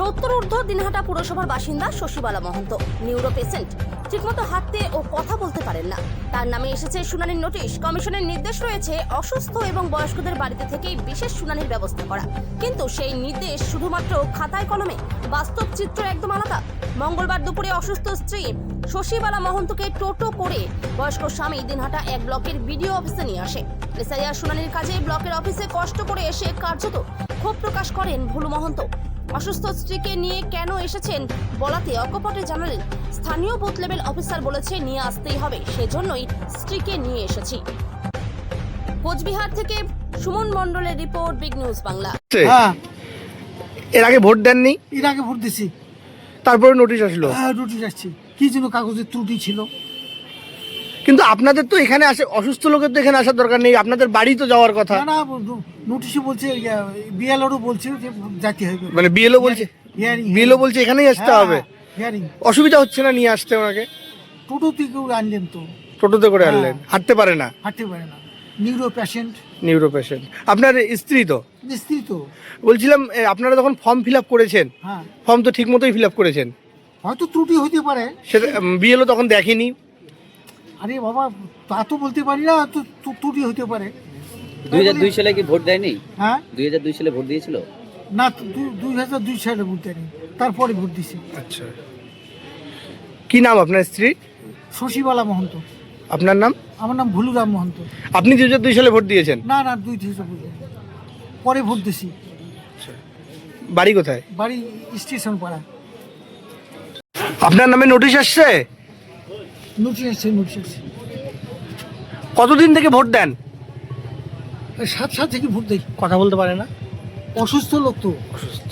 70 ঊর্ধ্ব দিনহাটা পুরসভার বাসিন্দা শশীবালা মহন্ত, নিউরো পেশেন্ট, ঠিকমতো হাঁটতে ও কথা বলতে পারেন না। তার নামে এসেছে শুনানির নোটিশ। কমিশনের নির্দেশ রয়েছে অসুস্থ এবং বয়স্কদের বাড়িতে থেকেই বিশেষ শুনানির ব্যবস্থা করা, কিন্তু সেই নির্দেশ শুধুমাত্র খাতায় কলমে, বাস্তব চিত্র একদম আলাদা। মঙ্গলবার দুপুরে অসুস্থ স্ত্রী শশীবালা মহন্তকে টোটো করে বয়স্ক স্বামী দিনহাটা এক ব্লকের বিডিও অফিসে নিয়ে আসে। এসআইআর শুনানির কাজে ব্লকের অফিসে কষ্ট করে এসে কার্যত ক্ষোভ প্রকাশ করেন ভুলু মহন্ত। অসুস্থ স্ত্রীকে নিয়ে কেন এসেছেন বলাতে অকপটে জানালেন, স্থানীয় বুথ লেভেল অফিসার বলেছে নিয়ে আসতেই হবে, সেজন্যই স্ত্রীকে নিয়ে এসেছি। কোচবিহার থেকে সুমন মণ্ডলের রিপোর্ট, বিগ নিউজ বাংলা। হ্যাঁ, এর আগে ভোট দেননি? এর আগে ভোট দিছি। তারপরে নোটিশ আসলো? হ্যাঁ, নোটিশ আসছে। কি যেন কাগজের ত্রুটি ছিল। কিন্তু আপনাদের তো এখানে আসে, অসুস্থ লোকের তো এখানে আসার দরকার নেই, আপনাদের বাড়ি তো যাওয়ার কথা। না, নোটিশে বলছে, বিএলওরও বলছে যে যেতে হবে। মানে বিএলও বলছে, বিএলও বলছে এখানেই আসতে হবে। হিয়ারিং অসুবিধা হচ্ছে না নিয়ে আসতে ওনাকে? টোটো থেকে আনলেন তো, টোটোতে করে আনলেন? হাঁটতে পারে না? হাঁটতে পারে না, নিউরো পেশেন্ট। Neuro patient. আপনার স্ত্রী তো? স্ত্রী তো। বলছিলাম আপনারা যখন ফর্ম ফিল আপ করেছেন, হ্যাঁ, ফর্ম তো ঠিক মতোই ফিল আপ করেছেন, হয়তো ত্রুটি হতে পারে। সেটা বিএলও তখন দেখেনি? আরে বাবা, তা তো বলতে পারি না, তো ত্রুটি হতে পারে। 2002 সালে কি ভোট দেয়নি? হ্যাঁ, 2002 সালে ভোট দিয়েছিল না, 2002 সালে ভোট দেয়নি, তারপরে ভোট দিছি। আচ্ছা, কি নাম আপনার স্ত্রী? শশীবালা মহন্ত। আপনার নাম? আমার নাম ভুলুরাম মহন্ত। আপনি 2002 সালে ভোট দিয়েছেন? না, 2002 ভোট দেয়নি, পরে ভোট দিছি। বাড়ি কোথায়? বাড়ি স্টেশন পাড়া। আপনার নামে নোটিশ আসছে? নোটিশ আসছে, নোটিশ আসছে। কতদিন থেকে ভোট দেন? 7 সাল থেকে ভোট দেই। কথা বলতে পারে না? অসুস্থ লোক তো। অসুস্থ।